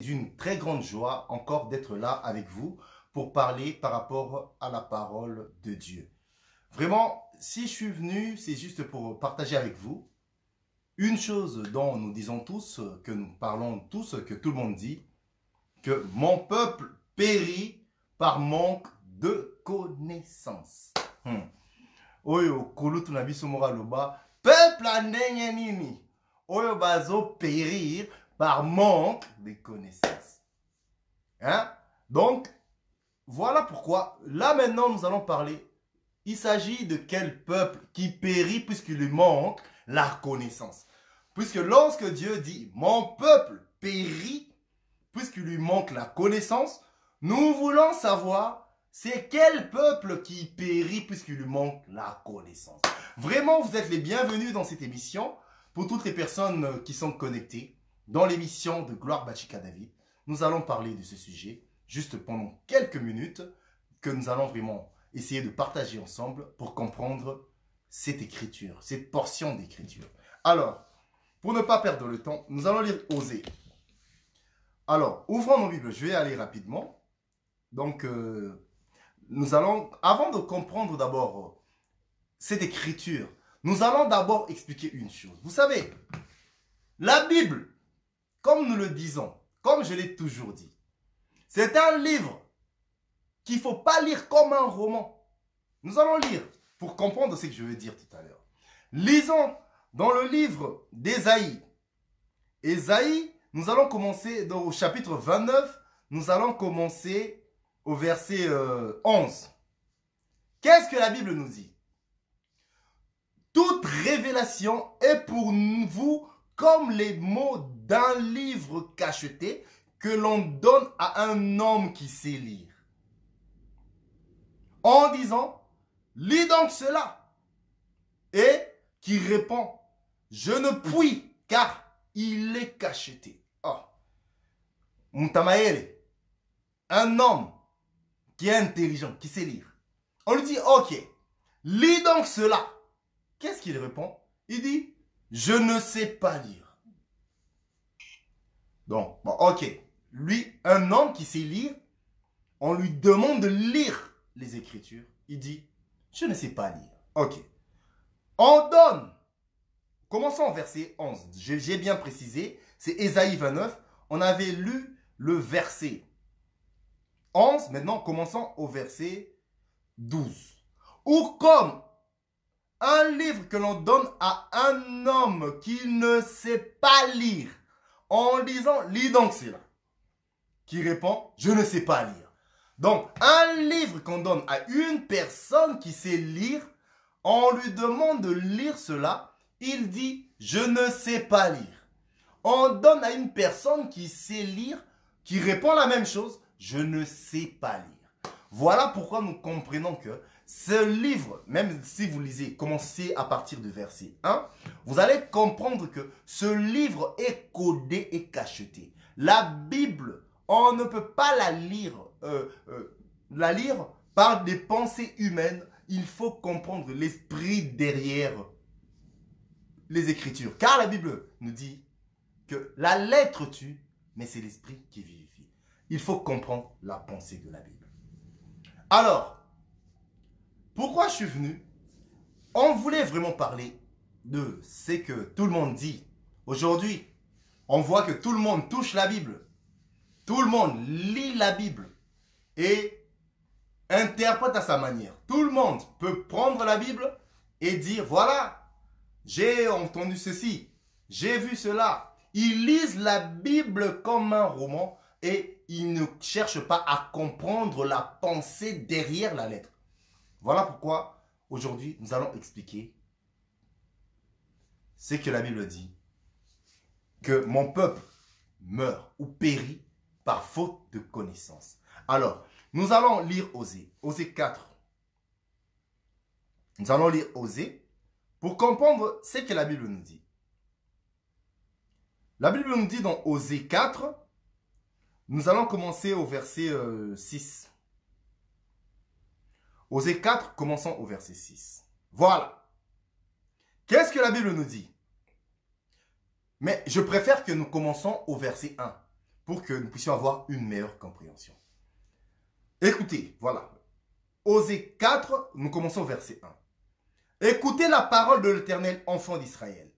D'une très grande joie encore d'être là avec vous pour parler par rapport à la parole de Dieu. Vraiment, si je suis venu, c'est juste pour partager avec vous une chose dont nous disons tous, que nous parlons tous, que tout le monde dit, que mon peuple périt par manque de connaissance. Oyo kulutu na biso moka loba, peuple a ndenge nini? Oyo bazo périr par manque de connaissances. Hein? Donc, voilà pourquoi, là maintenant nous allons parler, il s'agit de quel peuple qui périt puisqu'il lui manque la connaissance. Puisque lorsque Dieu dit, mon peuple périt puisqu'il lui manque la connaissance, nous voulons savoir c'est quel peuple qui périt puisqu'il lui manque la connaissance. Vraiment, vous êtes les bienvenus dans cette émission pour toutes les personnes qui sont connectées dans l'émission de Gloire Bachika David. Nous allons parler de ce sujet juste pendant quelques minutes que nous allons vraiment essayer de partager ensemble pour comprendre cette écriture, cette portion d'écriture. Alors, pour ne pas perdre le temps, nous allons lire Osée. Alors, ouvrons nos Bibles, je vais aller rapidement. Donc, nous allons, avant de comprendre d'abord cette écriture, nous allons d'abord expliquer une chose. Vous savez, la Bible, comme nous le disons, comme je l'ai toujours dit, c'est un livre qu'il ne faut pas lire comme un roman. Nous allons lire pour comprendre ce que je veux dire tout à l'heure. Lisons dans le livre d'Ésaïe. Ésaïe, nous allons commencer au chapitre 29, nous allons commencer au verset 11. Qu'est-ce que la Bible nous dit? Toute révélation est pour vous comme les mots d'un livre cacheté que l'on donne à un homme qui sait lire. En disant, lis donc cela. Et qui répond, je ne puis car il est cacheté. Oh. Mutamaele, un homme qui est intelligent, qui sait lire. On lui dit, ok, lis donc cela. Qu'est-ce qu'il répond? Il dit, je ne sais pas lire. Donc, bon, ok. Lui, un homme qui sait lire, on lui demande de lire les Écritures. Il dit, je ne sais pas lire. Ok. On donne. Commençons au verset 11. J'ai bien précisé, c'est Ésaïe 29. On avait lu le verset 11. Maintenant, commençons au verset 12. Ou comme un livre que l'on donne à un homme qui ne sait pas lire, en disant, lis donc cela. Qui répond, je ne sais pas lire. Donc, un livre qu'on donne à une personne qui sait lire, on lui demande de lire cela, il dit, je ne sais pas lire. On donne à une personne qui sait lire, qui répond la même chose, je ne sais pas lire. Voilà pourquoi nous comprenons que ce livre, même si vous lisez, commencez à partir du verset 1, vous allez comprendre que ce livre est codé et cacheté. La Bible, on ne peut pas la lire par des pensées humaines. Il faut comprendre l'esprit derrière les Écritures. Car la Bible nous dit que la lettre tue, mais c'est l'esprit qui vivifie. Il faut comprendre la pensée de la Bible. Alors, pourquoi je suis venu? On voulait vraiment parler de ce que tout le monde dit. Aujourd'hui, on voit que tout le monde touche la Bible. Tout le monde lit la Bible et interprète à sa manière. Tout le monde peut prendre la Bible et dire, voilà, j'ai entendu ceci, j'ai vu cela. Ils lisent la Bible comme un roman et ils ne cherchent pas à comprendre la pensée derrière la lettre. Voilà pourquoi aujourd'hui nous allons expliquer ce que la Bible dit. Que mon peuple meurt ou périt par faute de connaissance. Alors, nous allons lire Osée, Osée 4. Nous allons lire Osée pour comprendre ce que la Bible nous dit. La Bible nous dit dans Osée 4, nous allons commencer au verset 6. Osée 4, commençons au verset 6. Voilà. Qu'est-ce que la Bible nous dit? Mais je préfère que nous commençons au verset 1. pour que nous puissions avoir une meilleure compréhension. Écoutez, voilà. Osée 4, nous commençons au verset 1. Écoutez la parole de l'Éternel, enfants d'Israël.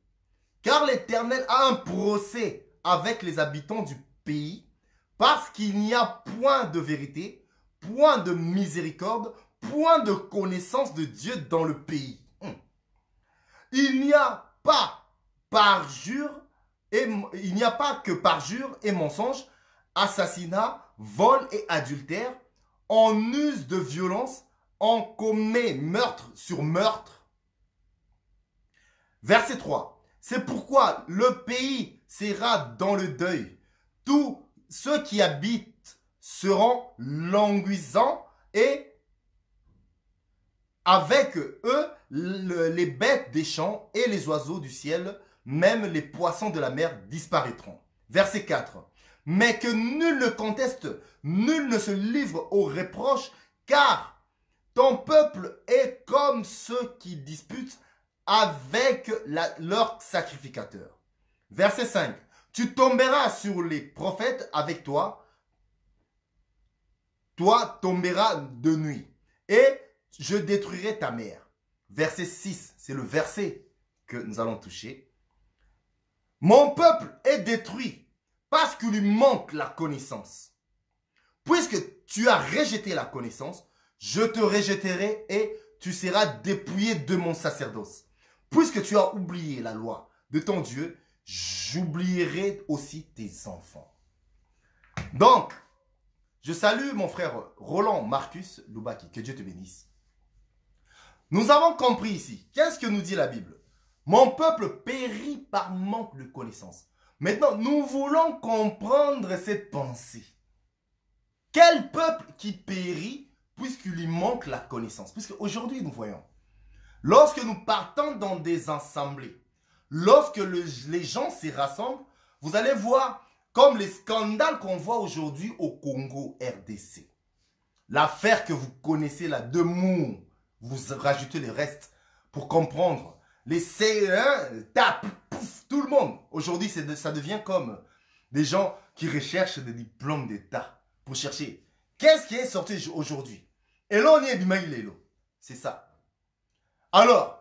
Car l'Éternel a un procès avec les habitants du pays, parce qu'il n'y a point de vérité, point de miséricorde, point de connaissance de Dieu dans le pays. Il n'y a pas que parjure et mensonge, assassinat, vol et adultère. On use de violence, on commet meurtre sur meurtre. Verset 3. C'est pourquoi le pays sera dans le deuil. Tous ceux qui habitent seront languissants et avec eux les bêtes des champs et les oiseaux du ciel, même les poissons de la mer disparaîtront. Verset 4. Mais que nul ne conteste, nul ne se livre aux reproches, car ton peuple est comme ceux qui disputent avec leur sacrificateur. Verset 5. Tu tomberas sur les prophètes avec toi, toi tomberas de nuit, et je détruirai ta mère. Verset 6, c'est le verset que nous allons toucher. Mon peuple est détruit parce qu'il lui manque la connaissance. Puisque tu as rejeté la connaissance, je te rejetterai et tu seras dépouillé de mon sacerdoce. Puisque tu as oublié la loi de ton Dieu, j'oublierai aussi tes enfants. Donc, je salue mon frère Roland Marcus Loubaki, que Dieu te bénisse. Nous avons compris ici, qu'est-ce que nous dit la Bible? Mon peuple périt par manque de connaissance. Maintenant, nous voulons comprendre cette pensée. Quel peuple qui périt puisqu'il lui manque la connaissance? Puisque aujourd'hui, nous voyons, lorsque nous partons dans des assemblées, lorsque les gens se rassemblent, vous allez voir comme les scandales qu'on voit aujourd'hui au Congo RDC. L'affaire que vous connaissez là, de Mou, vous rajoutez le reste pour comprendre. Les C1 tapent, pouf, tout le monde. Aujourd'hui, ça devient comme des gens qui recherchent des diplômes d'État pour chercher. Qu'est-ce qui est sorti aujourd'hui? Et là, on est Bimaïlélo. C'est ça. Alors,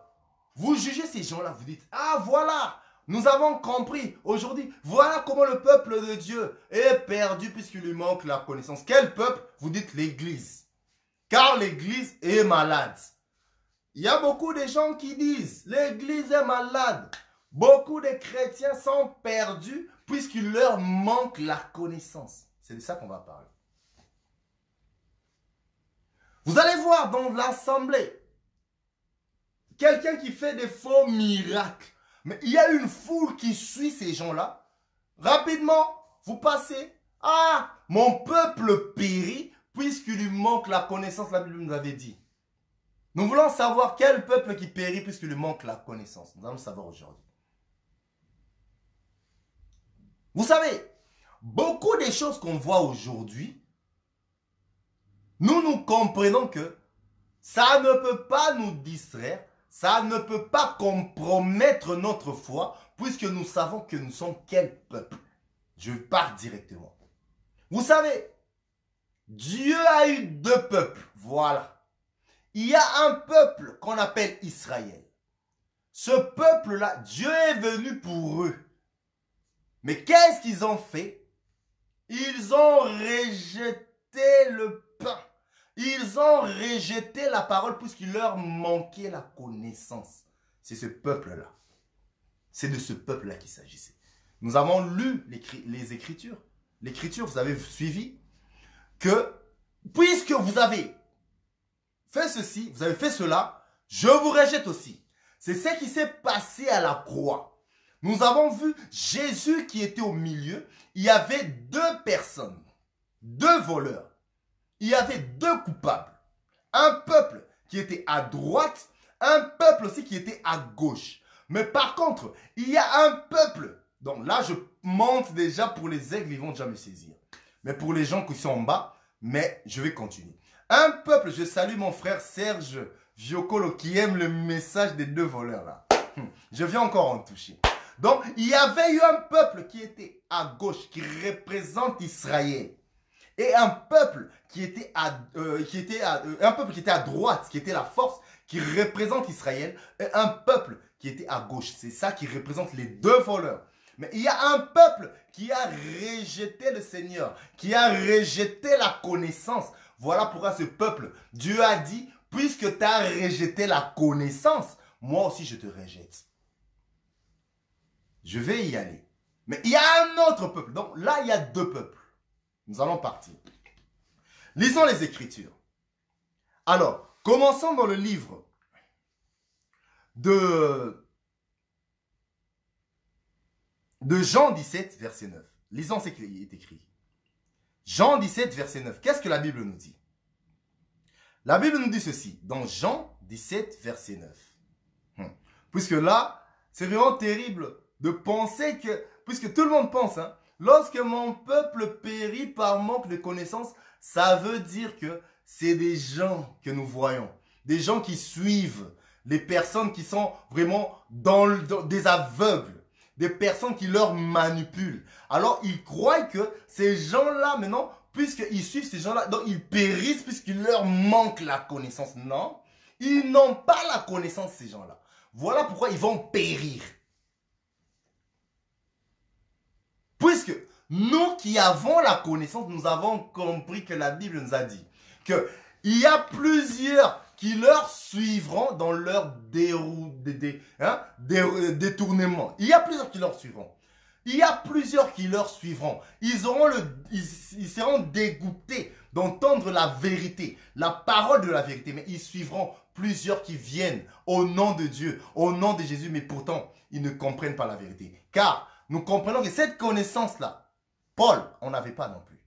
vous jugez ces gens-là, vous dites, ah voilà, nous avons compris aujourd'hui, voilà comment le peuple de Dieu est perdu puisqu'il lui manque la connaissance. Quel peuple? Vous dites l'Église. Car l'Église est malade. Il y a beaucoup de gens qui disent, l'Église est malade. Beaucoup de chrétiens sont perdus puisqu'il leur manque la connaissance. C'est de ça qu'on va parler. Vous allez voir dans l'assemblée, quelqu'un qui fait des faux miracles. Mais il y a une foule qui suit ces gens-là. Rapidement, vous passez. Ah, mon peuple périt puisqu'il lui manque la connaissance, la Bible nous avait dit. Nous voulons savoir quel peuple qui périt puisqu'il lui manque la connaissance. Nous allons savoir aujourd'hui. Vous savez, beaucoup des choses qu'on voit aujourd'hui, nous comprenons que ça ne peut pas nous distraire, ça ne peut pas compromettre notre foi, puisque nous savons que nous sommes quel peuple. Je pars directement. Vous savez, Dieu a eu deux peuples, voilà. Il y a un peuple qu'on appelle Israël. Ce peuple-là, Dieu est venu pour eux. Mais qu'est-ce qu'ils ont fait? Ils ont rejeté le pain. Ils ont rejeté la parole puisqu'il leur manquait la connaissance. C'est ce peuple-là. C'est de ce peuple-là qu'il s'agissait. Nous avons lu les Écritures. L'Écriture, vous avez suivi que puisque vous avez fait ceci, vous avez fait cela, je vous rejette aussi. C'est ce qui s'est passé à la croix. Nous avons vu Jésus qui était au milieu. Il y avait deux personnes, deux voleurs. Il y avait deux coupables. Un peuple qui était à droite, un peuple aussi qui était à gauche. Mais par contre, il y a un peuple. Donc là, je monte déjà pour les aigles, ils vont déjà me saisir. Mais pour les gens qui sont en bas, mais je vais continuer. Un peuple, je salue mon frère Serge Viocolo qui aime le message des deux voleurs là. Je viens encore en toucher. Donc, il y avait eu un peuple qui était à gauche, qui représente Israël. Et un peuple qui était un peuple qui était à droite, qui était la force, qui représente Israël. Et un peuple qui était à gauche. C'est ça qui représente les deux voleurs. Mais il y a un peuple qui a rejeté le Seigneur, qui a rejeté la connaissance. Voilà pourquoi ce peuple, Dieu a dit, puisque tu as rejeté la connaissance, moi aussi je te rejette. Je vais y aller. Mais il y a un autre peuple. Donc là, il y a deux peuples. Nous allons partir. Lisons les Écritures. Alors, commençons dans le livre de Jean 17, verset 9. Lisons ce qui est écrit. Jean 17, verset 9. Qu'est-ce que la Bible nous dit? La Bible nous dit ceci, dans Jean 17, verset 9. Puisque là, c'est vraiment terrible de penser que, puisque tout le monde pense, hein, lorsque mon peuple périt par manque de connaissance, ça veut dire que c'est des gens que nous voyons, des gens qui suivent, des personnes qui sont vraiment des aveugles, des personnes qui leur manipulent. Alors, ils croient que ces gens-là, maintenant, puisqu'ils suivent ces gens-là, donc ils périssent puisqu'il leur manque la connaissance. Non, ils n'ont pas la connaissance, ces gens-là. Voilà pourquoi ils vont périr. Puisque nous qui avons la connaissance, nous avons compris que la Bible nous a dit qu'il y a plusieurs qui leur suivront dans leur détournement. Il y a plusieurs qui leur suivront. Il y a plusieurs qui leur suivront. Ils seront dégoûtés d'entendre la vérité, la parole de la vérité. Mais ils suivront plusieurs qui viennent au nom de Dieu, au nom de Jésus. Mais pourtant, ils ne comprennent pas la vérité. Car nous comprenons que cette connaissance-là, Paul, on n'avait pas non plus.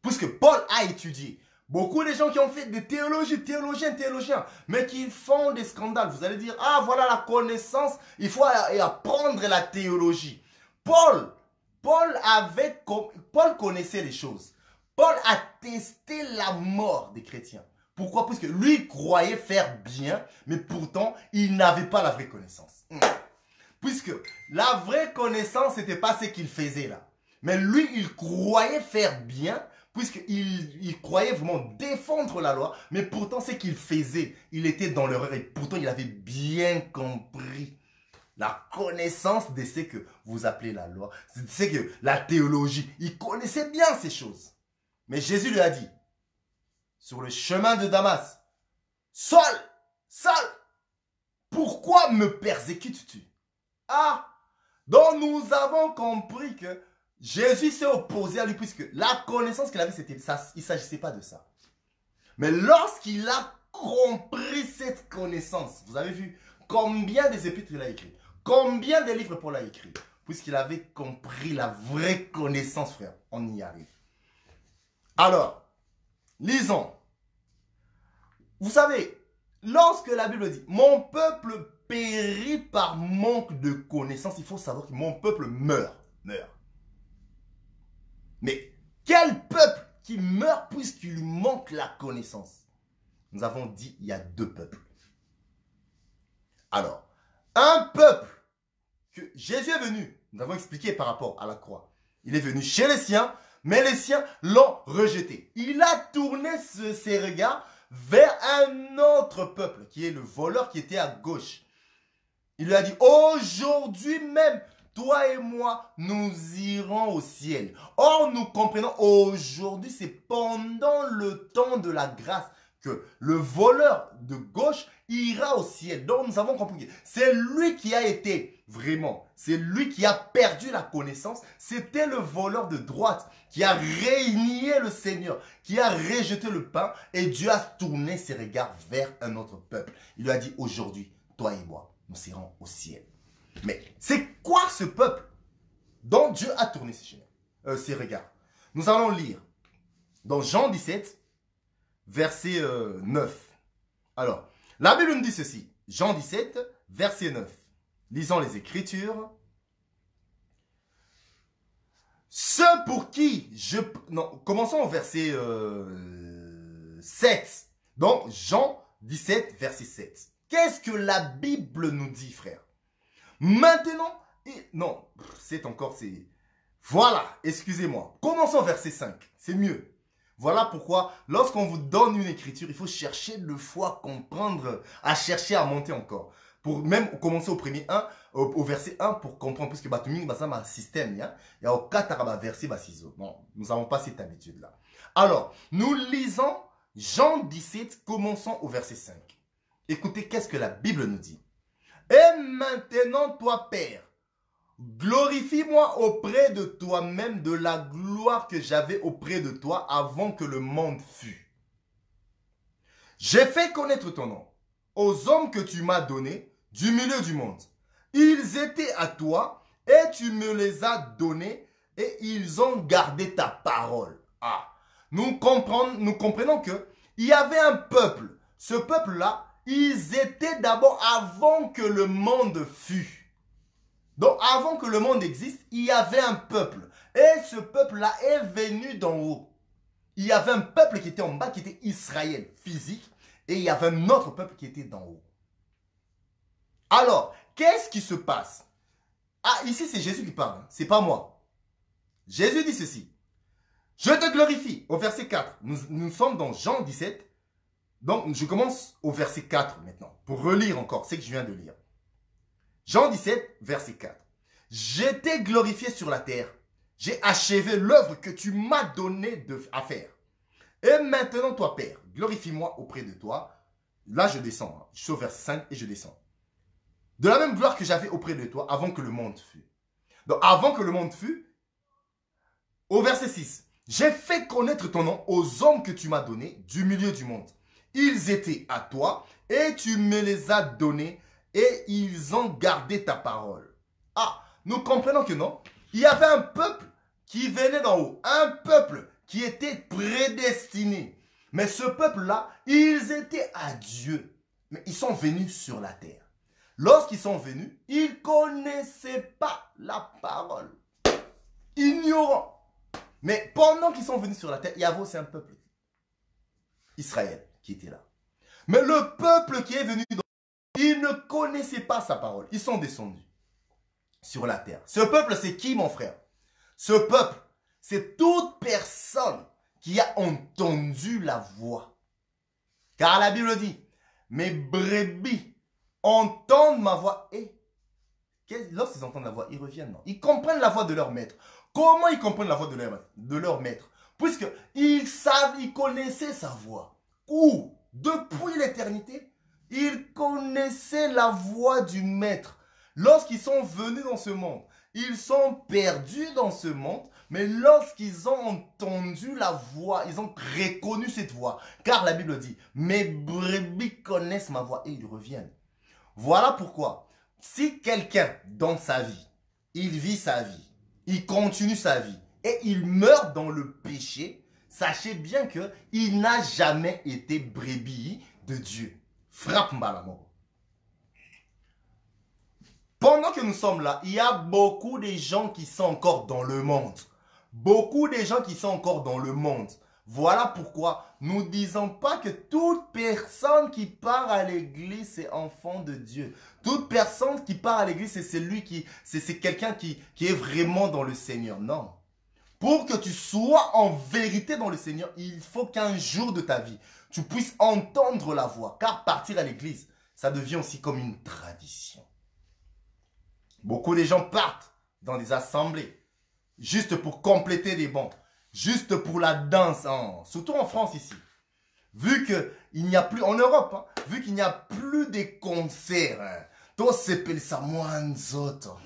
Puisque Paul a étudié. Beaucoup de gens qui ont fait des théologiens, mais qui font des scandales. Vous allez dire, ah voilà la connaissance, il faut apprendre la théologie. Paul connaissait les choses. Paul a testé la mort des chrétiens. Pourquoi? Parce que lui croyait faire bien, mais pourtant, il n'avait pas la vraie connaissance. Puisque la vraie connaissance, ce n'était pas ce qu'il faisait là. Mais lui, il croyait faire bien, puisqu'il croyait vraiment défendre la loi, mais pourtant ce qu'il faisait, il était dans l'erreur et pourtant il avait bien compris la connaissance de ce que vous appelez la loi, c'est que la théologie, il connaissait bien ces choses. Mais Jésus lui a dit, sur le chemin de Damas, Saul, pourquoi me persécutes-tu? Ah, donc nous avons compris que Jésus s'est opposé à lui puisque la connaissance qu'il avait, c'était ça, il ne s'agissait pas de ça. Mais lorsqu'il a compris cette connaissance, vous avez vu combien des épîtres il a écrit, combien de livres Paul a écrit, puisqu'il avait compris la vraie connaissance, frère. On y arrive. Alors, lisons. Vous savez, lorsque la Bible dit, mon peuple périt par manque de connaissance, il faut savoir que mon peuple meurt. Mais quel peuple qui meurt puisqu'il lui manque la connaissance? Nous avons dit il y a deux peuples. Alors, un peuple que Jésus est venu, nous avons expliqué par rapport à la croix. Il est venu chez les siens, mais les siens l'ont rejeté. Il a tourné ses regards vers un autre peuple, qui est le voleur qui était à gauche. Il lui a dit, aujourd'hui même, toi et moi, nous irons au ciel. Or, nous comprenons, aujourd'hui, c'est pendant le temps de la grâce que le voleur de gauche ira au ciel. Donc, nous avons compris que c'est lui qui a été vraiment, c'est lui qui a perdu la connaissance. C'était le voleur de droite qui a régné le Seigneur, qui a rejeté le pain et Dieu a tourné ses regards vers un autre peuple. Il lui a dit, aujourd'hui, toi et moi, nous irons au ciel. Mais c'est quoi ce peuple dont Dieu a tourné ses regards? Nous allons lire dans Jean 17, verset 9. Alors, la Bible nous dit ceci. Jean 17, verset 9. Lisons les Écritures. Ceux pour qui je... Non, commençons au verset 7. Donc, Jean 17, verset 7. Qu'est-ce que la Bible nous dit, frère? Maintenant, non, c'est encore, c'est... Voilà, excusez-moi. Commençons verset 5, c'est mieux. Voilà pourquoi, lorsqu'on vous donne une écriture, il faut chercher de foi, comprendre, à chercher à monter encore. Pour même commencer au premier 1, au verset 1 pour comprendre, puisque Batuming, ça m'a système, il y a au 4 verset, bon, nous n'avons pas cette habitude-là. Alors, nous lisons Jean 17, commençons au verset 5. Écoutez, qu'est-ce que la Bible nous dit? Et maintenant, toi, Père, glorifie-moi auprès de toi-même de la gloire que j'avais auprès de toi avant que le monde fût. J'ai fait connaître ton nom aux hommes que tu m'as donnés du milieu du monde. Ils étaient à toi et tu me les as donnés et ils ont gardé ta parole. Ah, nous comprenons que il y avait un peuple. Ce peuple-là, ils étaient d'abord avant que le monde fût. Donc, avant que le monde existe, il y avait un peuple. Et ce peuple-là est venu d'en haut. Il y avait un peuple qui était en bas, qui était Israël, physique. Et il y avait un autre peuple qui était d'en haut. Alors, qu'est-ce qui se passe? Ah, ici, c'est Jésus qui parle. Hein. C'est pas moi. Jésus dit ceci. Je te glorifie. Au verset 4. Nous sommes dans Jean 17. Donc, je commence au verset 4 maintenant. Pour relire encore ce que je viens de lire. Jean 17, verset 4. Je t'ai glorifié sur la terre. J'ai achevé l'œuvre que tu m'as donné à faire. Et maintenant, toi, Père, glorifie-moi auprès de toi. Là, je descends. Hein. Je suis au verset 5 et je descends. De la même gloire que j'avais auprès de toi avant que le monde fût. Donc, avant que le monde fût, au verset 6. J'ai fait connaître ton nom aux hommes que tu m'as donnés du milieu du monde. Ils étaient à toi et tu me les as donnés et ils ont gardé ta parole. Ah, nous comprenons que non. Il y avait un peuple qui venait d'en haut. Un peuple qui était prédestiné. Mais ce peuple-là, ils étaient à Dieu. Mais ils sont venus sur la terre. Lorsqu'ils sont venus, ils ne connaissaient pas la parole. Ignorants. Mais pendant qu'ils sont venus sur la terre, il y avait aussi un peuple. Israël qui était là. Mais le peuple qui est venu, ils ne connaissaient pas sa parole. Ils sont descendus sur la terre. Ce peuple, c'est qui, mon frère? Ce peuple, c'est toute personne qui a entendu la voix. Car la Bible dit, mes brebis entendent ma voix et lorsqu'ils entendent la voix, ils reviennent. Non. Ils comprennent la voix de leur maître. Comment ils comprennent la voix de leur maître? Puisqu'ils savent, ils connaissaient sa voix. Où? Depuis l'éternité, ils connaissaient la voix du maître. Lorsqu'ils sont venus dans ce monde, ils sont perdus dans ce monde, mais lorsqu'ils ont entendu la voix, ils ont reconnu cette voix. Car la Bible dit, mes brebis connaissent ma voix et ils reviennent. Voilà pourquoi, si quelqu'un dans sa vie, il vit sa vie, il continue sa vie et il meurt dans le péché, sachez bien qu'il n'a jamais été brebis de Dieu. Frappe Mbalamoro. Pendant que nous sommes là, il y a beaucoup de gens qui sont encore dans le monde. Beaucoup de gens qui sont encore dans le monde. Voilà pourquoi nous ne disons pas que toute personne qui part à l'église est enfant de Dieu. Toute personne qui part à l'église, c'est quelqu'un qui est vraiment dans le Seigneur. Non. Pour que tu sois en vérité dans le Seigneur, il faut qu'un jour de ta vie, tu puisses entendre la voix. Car partir à l'église, ça devient aussi comme une tradition. Beaucoup de gens partent dans des assemblées juste pour compléter des bons, juste pour la danse, surtout en France ici. Vu qu'il n'y a plus, en Europe, hein, vu qu'il n'y a plus de concerts, hein, tout s'appelle ça moins autres.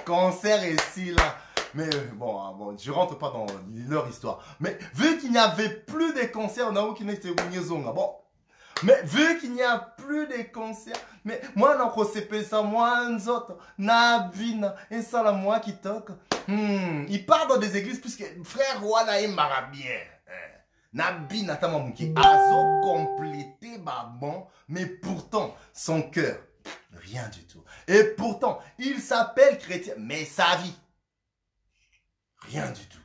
Concert ici, là. Mais bon, je rentre pas dans leur histoire. Mais vu qu'il n'y avait plus de concerts, on a qui n'était bon. Mais vu qu'il n'y a plus de concerts, mais moi, on s'appelle ça moins autres. Nabina, et ça, là, moi qui toque. Il part dans des églises puisque frère Wana est marabien. Nabina, tamamouki, azo complété, bon, mais pourtant, son cœur, rien du tout. Et pourtant, il s'appelle chrétien, mais sa vie, rien du tout.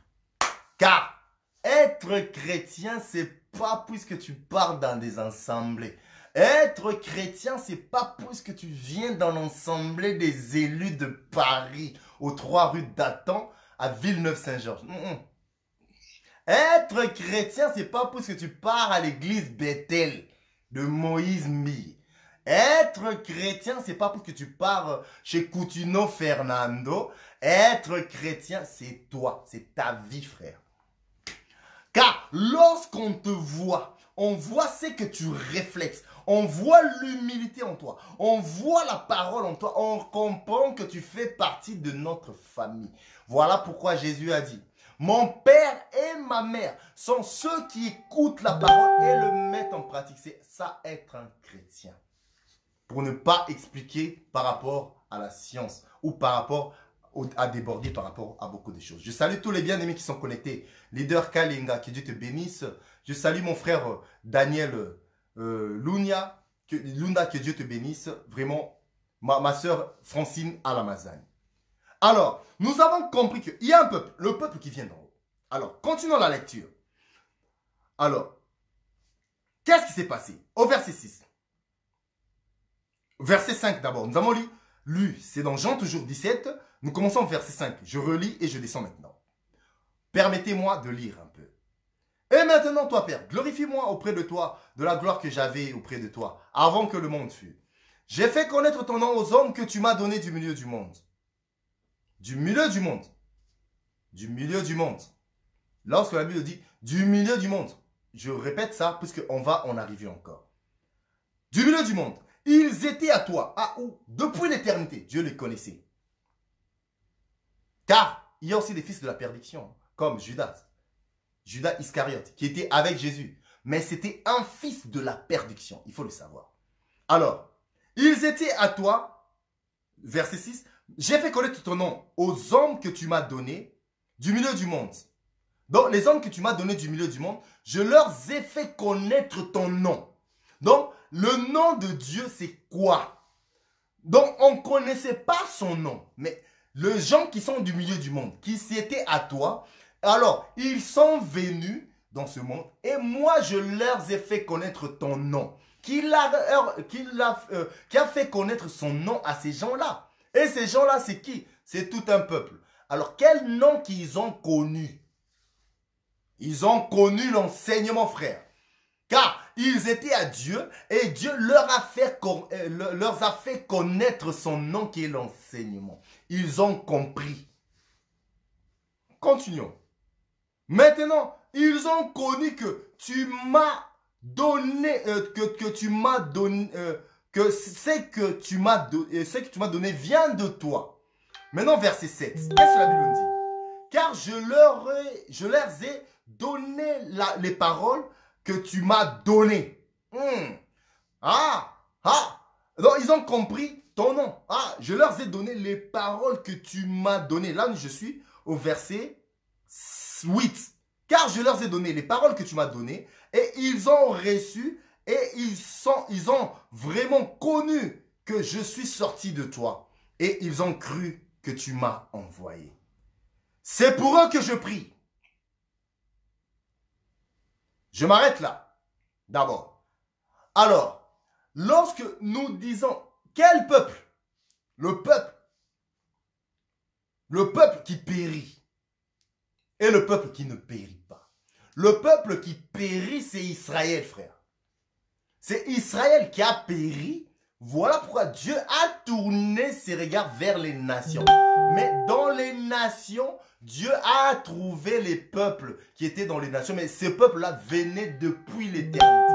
Car être chrétien, c'est pas puisque tu pars dans des assemblées. Être chrétien, c'est pas parce que tu viens dans l'assemblée des élus de Paris, aux 3 rues d'Athan, à Villeneuve-Saint-Georges. Être chrétien, c'est pas parce que tu pars à l'église Bethel de Moïse Mi. Être chrétien, c'est pas parce que tu pars chez Coutinho Fernando. Être chrétien, c'est toi, c'est ta vie, frère. Car lorsqu'on te voit, on voit ce que tu réflexes. On voit l'humilité en toi. On voit la parole en toi. On comprend que tu fais partie de notre famille. Voilà pourquoi Jésus a dit, mon père et ma mère sont ceux qui écoutent la parole et le mettent en pratique. C'est ça être un chrétien. Pour ne pas expliquer par rapport à la science ou par rapport à déborder par rapport à beaucoup de choses. Je salue tous les bien-aimés qui sont connectés. Leader Kalinga, que Dieu te bénisse. Je salue mon frère Daniel Luna, que Dieu te bénisse. Vraiment, ma soeur Francine Alamazagne. Alors, nous avons compris qu'il y a un peuple, le peuple qui vient d'en haut. Alors, continuons la lecture. Alors, qu'est-ce qui s'est passé? Au verset 6. Verset 5 d'abord. Nous avons lu, c'est dans Jean toujours 17. Nous commençons au verset 5. Je relis et je descends maintenant. Permettez-moi de lire un peu. Et maintenant, toi, Père, glorifie-moi auprès de toi de la gloire que j'avais auprès de toi, avant que le monde fût. J'ai fait connaître ton nom aux hommes que tu m'as donné du milieu du monde. Du milieu du monde. Du milieu du monde. Lorsque la Bible dit du milieu du monde, je répète ça puisqu'on va en arriver encore. Du milieu du monde. Ils étaient à toi, à où? Depuis l'éternité. Dieu les connaissait. Car il y a aussi des fils de la perdition, comme Judas. Judas Iscariote, qui était avec Jésus. Mais c'était un fils de la perdition, il faut le savoir. Alors, ils étaient à toi, verset 6, j'ai fait connaître ton nom aux hommes que tu m'as donnés du milieu du monde. Donc, les hommes que tu m'as donnés du milieu du monde, je leur ai fait connaître ton nom. Donc, le nom de Dieu, c'est quoi? Donc, on ne connaissait pas son nom. Mais les gens qui sont du milieu du monde, qui s'étaient à toi, alors, ils sont venus dans ce monde et moi, je leur ai fait connaître ton nom. Qui a fait connaître son nom à ces gens-là. Et ces gens-là, c'est qui? C'est tout un peuple. Alors, quel nom qu'ils ont connu? Ils ont connu l'enseignement, frère. Car ils étaient à Dieu et Dieu leur a fait connaître son nom qui est l'enseignement. Ils ont compris. Continuons. Maintenant, ils ont connu que tu m'as donné, que ce que tu m'as donné vient de toi. Maintenant, verset 7. Qu'est-ce que la Bible nous dit? Car je leur ai donné les paroles que tu m'as données. Donc, ils ont compris ton nom. Je leur ai donné les paroles que tu m'as données. Là, je suis au verset 8. Car je leur ai donné les paroles que tu m'as données et ils ont reçu et ils ont vraiment connu que je suis sorti de toi et ils ont cru que tu m'as envoyé. C'est pour eux que je prie. Je m'arrête là. D'abord. Alors, lorsque nous disons quel peuple? Le peuple qui périt. Et le peuple qui ne périt pas. Le peuple qui périt, c'est Israël, frère. C'est Israël qui a péri. Voilà pourquoi Dieu a tourné ses regards vers les nations. Mais dans les nations, Dieu a trouvé les peuples qui étaient dans les nations. Mais ces peuples-là venaient depuis l'éternité.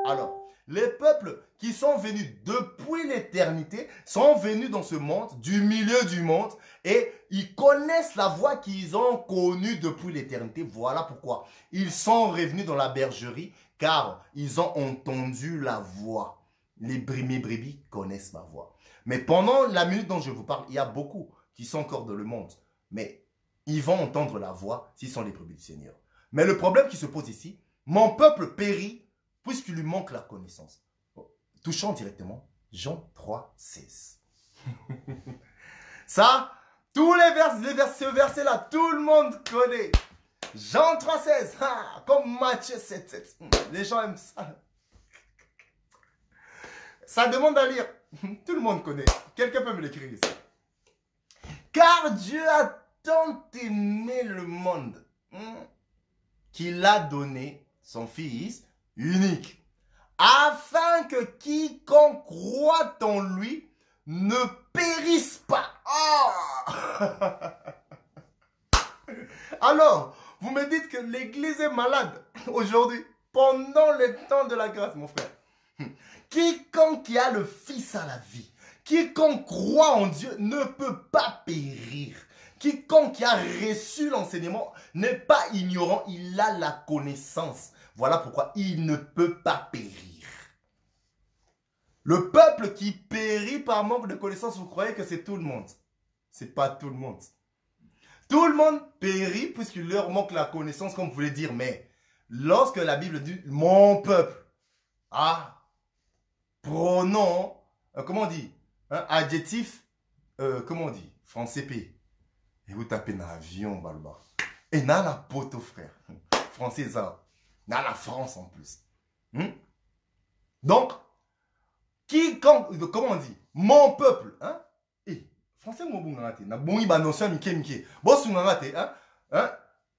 Alors, les peuples qui sont venus depuis l'éternité sont venus dans ce monde, du milieu du monde, et ils connaissent la voie qu'ils ont connue depuis l'éternité. Voilà pourquoi ils sont revenus dans la bergerie, car ils ont entendu la voix. Mes brebis connaissent ma voix. Mais pendant la minute dont je vous parle, il y a beaucoup qui sont encore dans le monde. Mais ils vont entendre la voix s'ils sont les brebis du Seigneur. Mais le problème qui se pose ici, mon peuple périt puisqu'il lui manque la connaissance. Touchons directement Jean 3, 16. Ça, tous ce verset-là, tout le monde connaît. Jean 3, 16. Comme Matthieu 7, 7. Les gens aiment ça. Ça demande à lire. Tout le monde connaît. Quelqu'un peut me l'écrire ici. Car Dieu a tant aimé le monde qu'il a donné son Fils unique, afin que quiconque croit en lui ne périsse pas. Oh! Alors, vous me dites que l'Église est malade aujourd'hui, pendant le temps de la grâce, mon frère. Quiconque qui a le Fils à la vie, quiconque croit en Dieu ne peut pas périr. Quiconque qui a reçu l'enseignement n'est pas ignorant, il a la connaissance. Voilà pourquoi il ne peut pas périr. Le peuple qui périt par manque de connaissance, vous croyez que c'est tout le monde? C'est pas tout le monde. Tout le monde périt puisqu'il leur manque la connaissance, comme vous voulez dire. Mais lorsque la Bible dit « mon peuple », pronom, comment on dit, adjectif, comment on dit, français P. Et vous tapez dans l'avion, Balba. Et dans la poteau, frère. Français, ça. Dans la France, en plus. Donc, quiconque, comment on dit, mon peuple, français, moi, bon, na bon, il va notion, mike. Bon,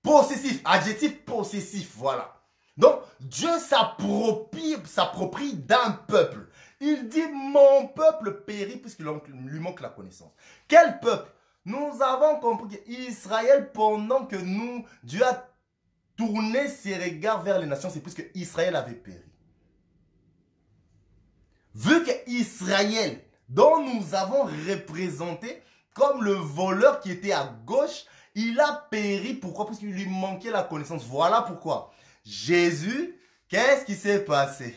possessif, adjectif possessif, voilà. Donc, Dieu s'approprie d'un peuple. Il dit, mon peuple périt puisqu'il lui manque la connaissance. Quel peuple? Nous avons compris qu'Israël, pendant que Dieu a tourné ses regards vers les nations, c'est puisque Israël avait péri. Vu que Israël, dont nous avons représenté comme le voleur qui était à gauche, il a péri. Pourquoi? Parce qu'il lui manquait la connaissance. Voilà pourquoi. Jésus, qu'est-ce qui s'est passé?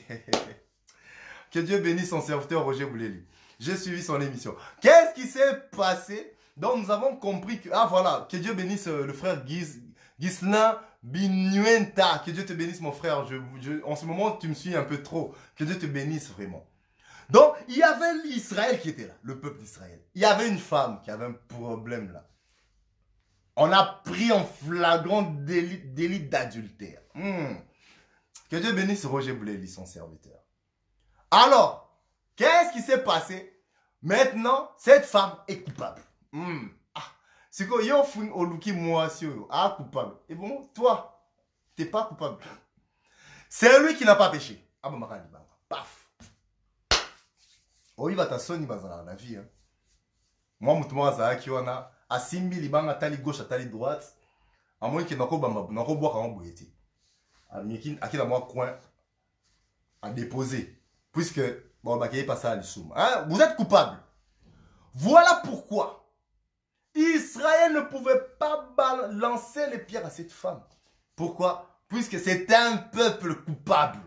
Que Dieu bénisse son serviteur Roger Bouleli. J'ai suivi son émission. Qu'est-ce qui s'est passé? Donc nous avons compris que, voilà, que Dieu bénisse le frère Ghislain Binuenta. Que Dieu te bénisse mon frère. En ce moment, tu me suis un peu trop. Que Dieu te bénisse vraiment. Donc, il y avait l'Israël qui était là, le peuple d'Israël. Il y avait une femme qui avait un problème là. On a pris en flagrant délit d'adultère. Que Dieu bénisse Roger Bouleli, son serviteur. Alors, qu'est-ce qui s'est passé? Maintenant, cette femme est coupable. C'est quoi? Yo fun oluki moi coupable. Et bon, toi, t'es pas coupable. C'est lui qui n'a pas péché. Paf. Oh, il va t'assoner dans la vie. Moi, je suis à Simbi, libanga tali gauche, tali droite. À moins qu'il n'y ait pas de boire en bouilleti. À qui moi coin à déposer. Puisque, bon, bah, qu'il n'y ait pas ça à l'issoum. Vous êtes coupable. Voilà pourquoi Israël ne pouvait pas lancer les pierres à cette femme. Pourquoi? Puisque c'est un peuple coupable.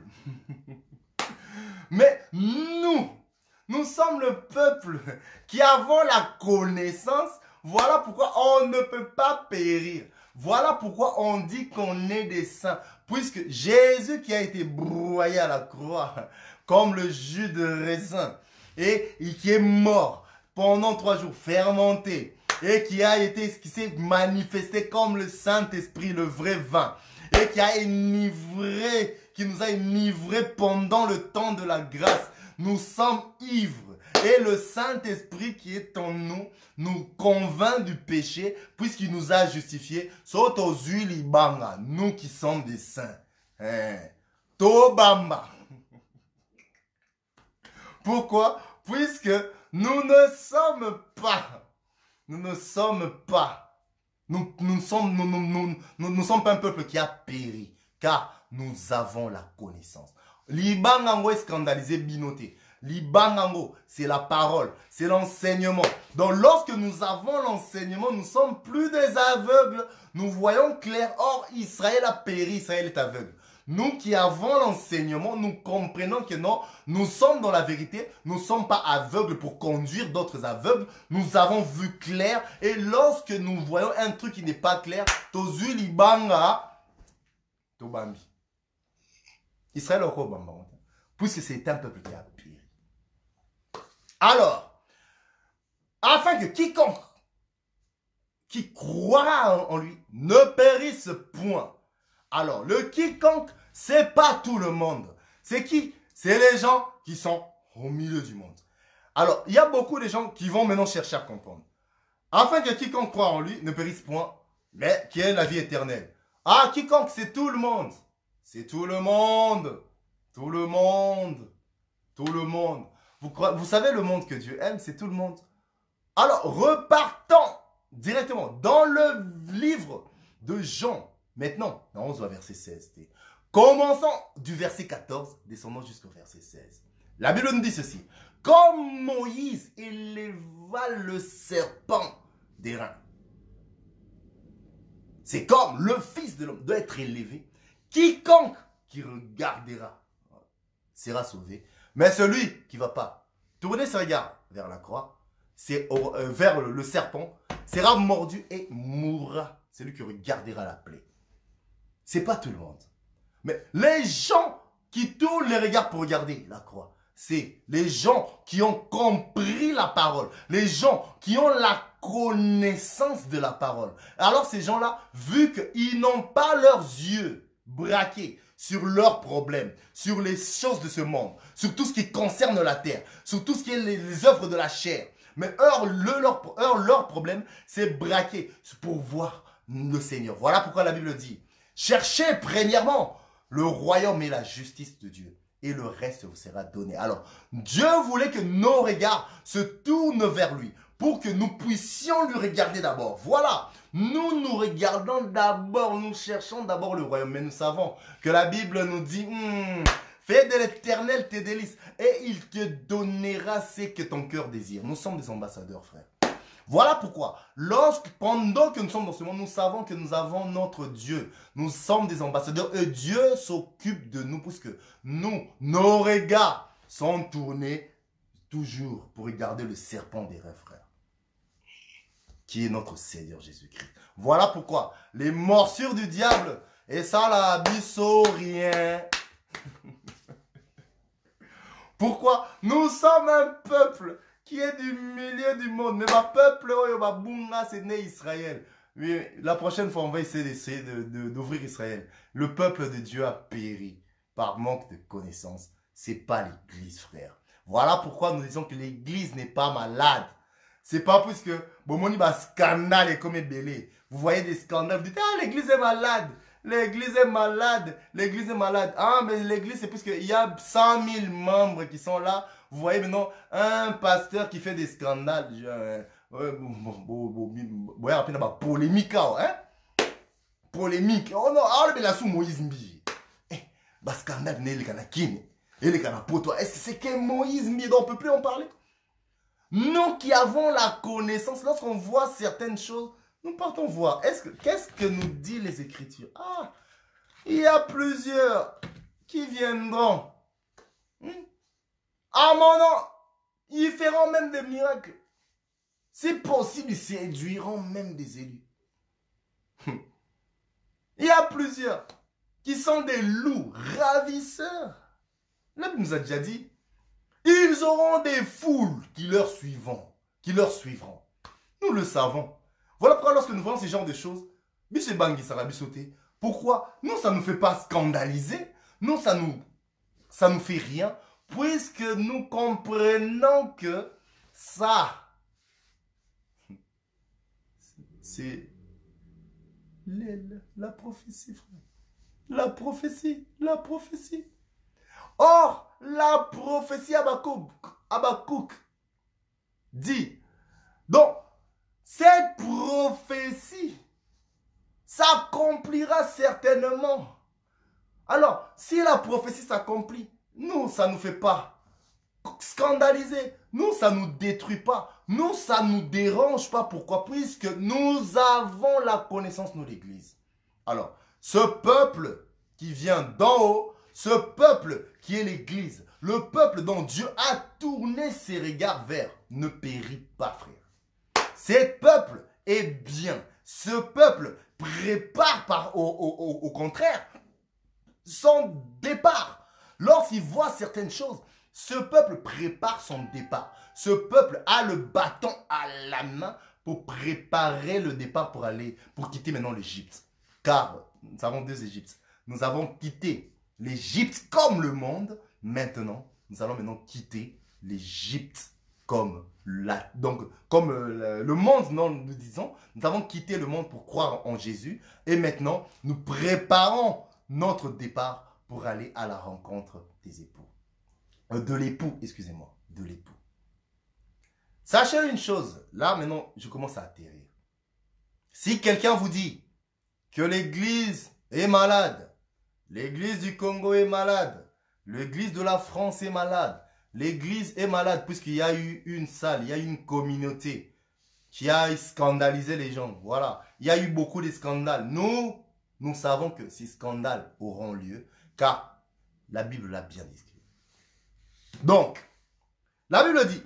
Mais nous sommes le peuple qui avons la connaissance. Voilà pourquoi on ne peut pas périr. Voilà pourquoi on dit qu'on est des saints. Puisque Jésus qui a été broyé à la croix comme le jus de raisin et qui est mort pendant 3 jours fermenté et qui s'est manifesté comme le Saint-Esprit, le vrai vin, et qui nous a enivrés pendant le temps de la grâce. Nous sommes ivres et le Saint-Esprit qui est en nous nous convainc du péché puisqu'il nous a justifiés. Nous qui sommes des saints. Tobamba. Pourquoi? Puisque nous ne sommes pas un peuple qui a péri, car nous avons la connaissance. Libangango est scandalisé binoté. Libangango, c'est la parole, c'est l'enseignement. Donc lorsque nous avons l'enseignement, nous sommes plus des aveugles, nous voyons clair. Or, Israël a péri, Israël est aveugle. Nous qui avons l'enseignement, nous comprenons que non, nous sommes dans la vérité, nous ne sommes pas aveugles pour conduire d'autres aveugles, nous avons vu clair, et lorsque nous voyons un truc qui n'est pas clair, tozu libanga, tobambi. Israël au Bamba, puisque c'est un peuple qui a péri. Alors, afin que quiconque qui croira en lui ne périsse point. Alors, le quiconque, c'est pas tout le monde. C'est qui? C'est les gens qui sont au milieu du monde. Alors, il y a beaucoup de gens qui vont maintenant chercher à comprendre. Afin que quiconque croit en lui ne périsse point, mais qui ait la vie éternelle. Ah, quiconque, c'est tout le monde. C'est tout le monde. Tout le monde. Tout le monde. Vous savez le monde que Dieu aime, c'est tout le monde. Alors, repartons directement dans le livre de Jean. Maintenant, dans 11 verset 16. Commençons du verset 14, descendons jusqu'au verset 16. La Bible nous dit ceci. Comme Moïse éleva le serpent des reins. C'est comme le Fils de l'homme doit être élevé. Quiconque qui regardera sera sauvé. Mais celui qui ne va pas tourner ses regards vers la croix, vers le serpent, sera mordu et mourra. C'est lui qui regardera la plaie. Ce n'est pas tout le monde. Mais les gens qui tournent les regards pour regarder la croix, c'est les gens qui ont compris la parole. Les gens qui ont la connaissance de la parole. Alors ces gens-là, vu qu'ils n'ont pas leurs yeux braqués sur leurs problèmes, sur les choses de ce monde, sur tout ce qui concerne la terre, sur tout ce qui est les œuvres de la chair. Mais leur problème, c'est braqué pour voir le Seigneur. Voilà pourquoi la Bible dit, cherchez premièrement le royaume et la justice de Dieu. Et le reste vous sera donné. Alors, Dieu voulait que nos regards se tournent vers lui pour que nous puissions lui regarder d'abord. Voilà, nous regardons d'abord, nous cherchons d'abord le royaume. Mais nous savons que la Bible nous dit, fais de l'Éternel tes délices et il te donnera ce que ton cœur désire. Nous sommes des ambassadeurs, frères. Voilà pourquoi, pendant que nous sommes dans ce monde, nous savons que nous avons notre Dieu. Nous sommes des ambassadeurs et Dieu s'occupe de nous puisque nos regards sont tournés toujours pour regarder le serpent des rêves, frère, qui est notre Seigneur Jésus-Christ. Voilà pourquoi les morsures du diable, et ça la bisso rien. Pourquoi nous sommes un peuple qui est du milieu du monde. Mais ma peuple, c'est né Israël. Oui, la prochaine fois, on va essayer d'ouvrir Israël. Le peuple de Dieu a péri par manque de connaissances. Ce n'est pas l'église, frère. Voilà pourquoi nous disons que l'église n'est pas malade. C'est pas parce que bon, scandale est comme belé. Vous voyez des scandales, vous dites, ah, l'église est malade. L'église est malade. L'église est malade. Ah, mais l'église, c'est parce qu'il y a 100 000 membres qui sont là. Vous voyez maintenant un pasteur qui fait des scandales. Polémique, hein? Polémique. Oh non, ah, mais la sous Moïse Mbi. Bah, scandale, n'est le canakine. Et le canapoto. Est-ce que c'est que Moïse Mbi, donc on ne peut plus en parler? Nous qui avons la connaissance, lorsqu'on voit certaines choses, nous partons voir. Qu'est-ce que nous dit les Écritures? Ah, il y a plusieurs qui viendront. À mon nom, ils feront même des miracles. C'est possible, ils séduiront même des élus. Il y a plusieurs qui sont des loups ravisseurs. La Bible nous a déjà dit, ils auront des foules qui leur suivront. Nous le savons. Voilà pourquoi lorsque nous voyons ce genre de choses, Biche Bangui Sarabi sauter. Pourquoi? Nous, ça ne nous fait pas scandaliser. Nous, ça nous fait rien. Puisque nous comprenons que ça, c'est la prophétie, frère. La prophétie. Or, la prophétie Habakkuk dit, donc, cette prophétie s'accomplira certainement. Alors, si la prophétie s'accomplit, nous, ça ne nous fait pas scandaliser. Nous, ça ne nous détruit pas. Nous, ça ne nous dérange pas. Pourquoi? Puisque nous avons la connaissance, nous, l'Église. Alors, ce peuple qui vient d'en haut, ce peuple qui est l'Église, le peuple dont Dieu a tourné ses regards vers, ne périt pas, frère. Ce peuple est bien. Ce peuple prépare au contraire son départ. Lorsqu'il voit certaines choses, ce peuple prépare son départ. Ce peuple a le bâton à la main pour préparer le départ pour quitter maintenant l'Égypte. Car nous avons deux Égyptes. Nous avons quitté l'Égypte comme le monde. Maintenant, nous allons maintenant quitter l'Égypte comme le monde, non, nous disons, nous avons quitté le monde pour croire en Jésus et maintenant nous préparons notre départ pour aller à la rencontre des époux. De l'époux, excusez-moi, de l'époux. Sachez une chose, là maintenant je commence à atterrir. Si quelqu'un vous dit que l'église est malade, l'église du Congo est malade, l'église de la France est malade, l'église est malade puisqu'il y a eu une salle, il y a eu une communauté qui a scandalisé les gens. Voilà, il y a eu beaucoup de scandales. Nous savons que ces scandales auront lieu car la Bible l'a bien décrit. Donc, la Bible dit,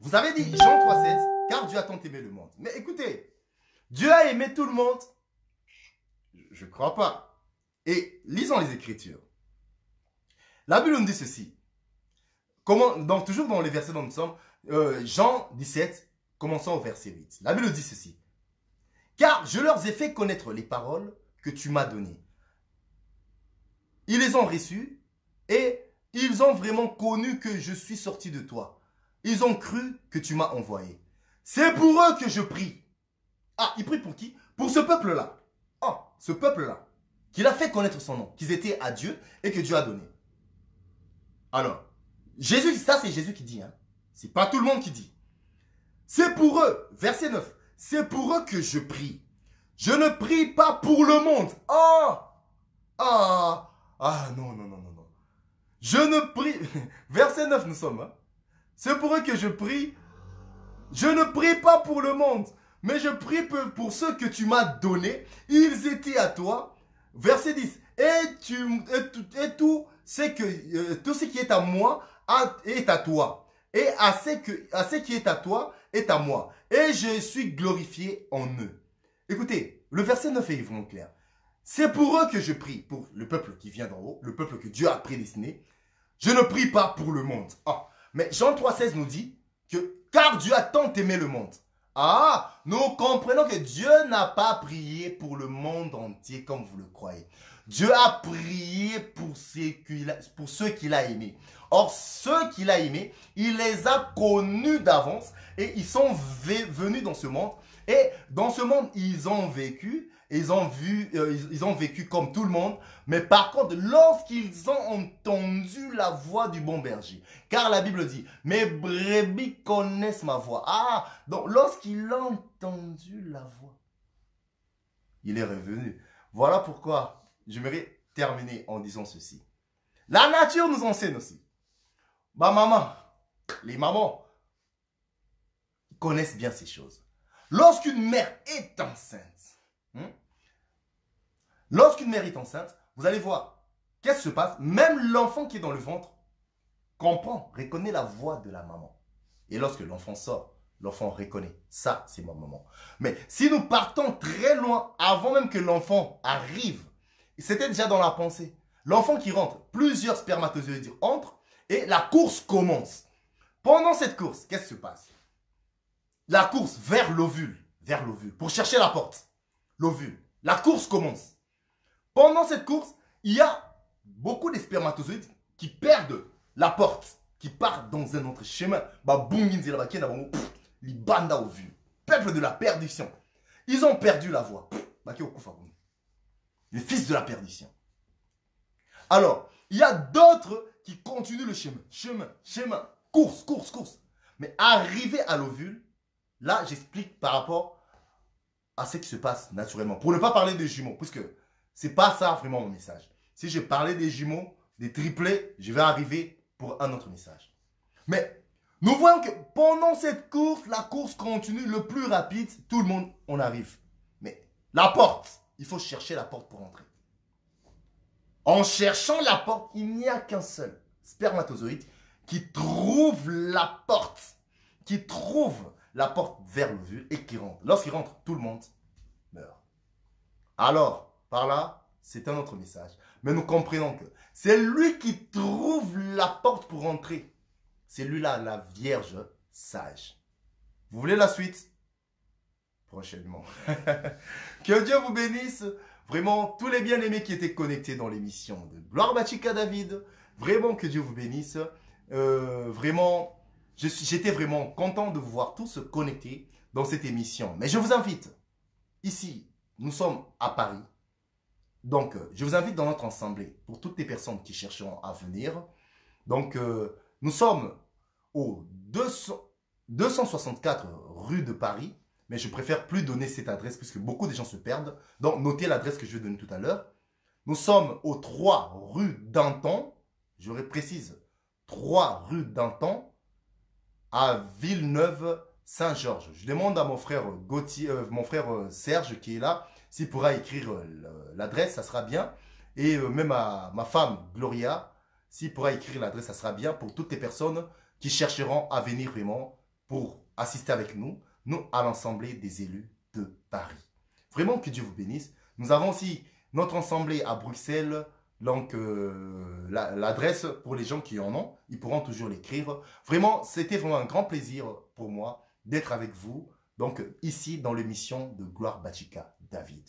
vous avez dit Jean 3,16, car Dieu a tant aimé le monde. Mais écoutez, Dieu a aimé tout le monde. Je ne crois pas. Et lisons les Écritures. La Bible nous dit ceci. Donc, toujours dans les versets dont nous sommes, Jean 17, commençons au verset 8. La Bible dit ceci. Car je leur ai fait connaître les paroles que tu m'as données. Ils les ont reçues et ils ont vraiment connu que je suis sorti de toi. Ils ont cru que tu m'as envoyé. C'est pour eux que je prie. Ah, il prie pour qui? Pour ce peuple-là. Oh, ce peuple-là. Qu'il a fait connaître son nom. Qu'ils étaient à Dieu et que Dieu a donné. Alors, Jésus, ça c'est Jésus qui dit. Hein. C'est pas tout le monde qui dit. C'est pour eux, verset 9. C'est pour eux que je prie. Je ne prie pas pour le monde. Non. Je ne prie... Verset 9 nous sommes. Hein. C'est pour eux que je prie. Je ne prie pas pour le monde, mais je prie pour ceux que tu m'as donnés. Ils étaient à toi. Verset 10. Et tout ce qui est à moi est à toi. Et à ce qui est à toi est à moi. Et je suis glorifié en eux. Écoutez, le verset 9 est vraiment clair. C'est pour eux que je prie, pour le peuple qui vient d'en haut, le peuple que Dieu a prédestiné. Je ne prie pas pour le monde. Mais Jean 3,16 nous dit que car Dieu a tant aimé le monde. Nous comprenons que Dieu n'a pas prié pour le monde entier comme vous le croyez. Dieu a prié pour ceux qu'il a aimés. Or, ceux qu'il a aimés, il les a connus d'avance et ils sont venus dans ce monde. Et dans ce monde, ils ont vécu. Ils ont vécu comme tout le monde. Mais par contre, lorsqu'ils ont entendu la voix du bon berger, car la Bible dit, mes brebis connaissent ma voix. Donc lorsqu'il a entendu la voix, il est revenu. Voilà pourquoi j'aimerais terminer en disant ceci. La nature nous enseigne aussi. Les mamans connaissent bien ces choses. Lorsqu'une mère est enceinte, vous allez voir, qu'est-ce qui se passe? Même l'enfant qui est dans le ventre comprend, reconnaît la voix de la maman. Et lorsque l'enfant sort, l'enfant reconnaît, ça c'est ma maman. Mais si nous partons très loin, avant même que l'enfant arrive, c'était déjà dans la pensée. L'enfant qui rentre, plusieurs spermatozoïdes entrent et la course commence. Pendant cette course, qu'est-ce qui se passe? La course vers l'ovule, pour chercher la porte, l'ovule. La course commence. Pendant cette course, il y a beaucoup de spermatozoïdes qui perdent la porte, qui partent dans un autre chemin. Peuple de la perdition. Ils ont perdu la voie. Les fils de la perdition. Alors, il y a d'autres qui continuent le chemin, course. Mais arrivé à l'ovule, là, j'explique par rapport à ce qui se passe naturellement. Pour ne pas parler des jumeaux, puisque c'est pas ça vraiment mon message. Si je parlais des jumeaux, des triplés, je vais arriver pour un autre message. Mais nous voyons que pendant cette course, la course continue le plus rapide. Tout le monde, on arrive. Mais la porte, il faut chercher la porte pour entrer. En cherchant la porte, il n'y a qu'un seul spermatozoïde qui trouve la porte. Qui trouve la porte vers l'ovule et qui rentre. Lorsqu'il rentre, tout le monde meurt. Alors, par là, c'est un autre message. Mais nous comprenons que c'est lui qui trouve la porte pour entrer. C'est lui-là, la Vierge sage. Vous voulez la suite? Prochainement. Que Dieu vous bénisse. Vraiment, tous les bien-aimés qui étaient connectés dans l'émission de Gloire Bachika David. Vraiment, que Dieu vous bénisse. vraiment, j'étais vraiment content de vous voir tous connectés dans cette émission. Mais je vous invite, ici, nous sommes à Paris. Donc, je vous invite dans notre assemblée pour toutes les personnes qui chercheront à venir. Donc, nous sommes au 264 rue de Paris. Mais je préfère plus donner cette adresse puisque beaucoup de gens se perdent. Donc, notez l'adresse que je vais donner tout à l'heure. Nous sommes au 3 rue Danton. Je précise, 3 rue Danton à Villeneuve-Saint-Georges. Je demande à mon frère Gauthier, mon frère Serge qui est là, s'il pourra écrire l'adresse, ça sera bien. Et même à ma femme Gloria, s'il pourra écrire l'adresse, ça sera bien pour toutes les personnes qui chercheront à venir vraiment pour assister avec nous à l'Assemblée des élus de Paris. Vraiment que Dieu vous bénisse. Nous avons aussi notre assemblée à Bruxelles. Donc, l'adresse pour les gens qui en ont, ils pourront toujours l'écrire. Vraiment, c'était vraiment un grand plaisir pour moi d'être avec vous. Donc, ici, dans l'émission de Gloire Bachika David.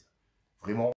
Vraiment.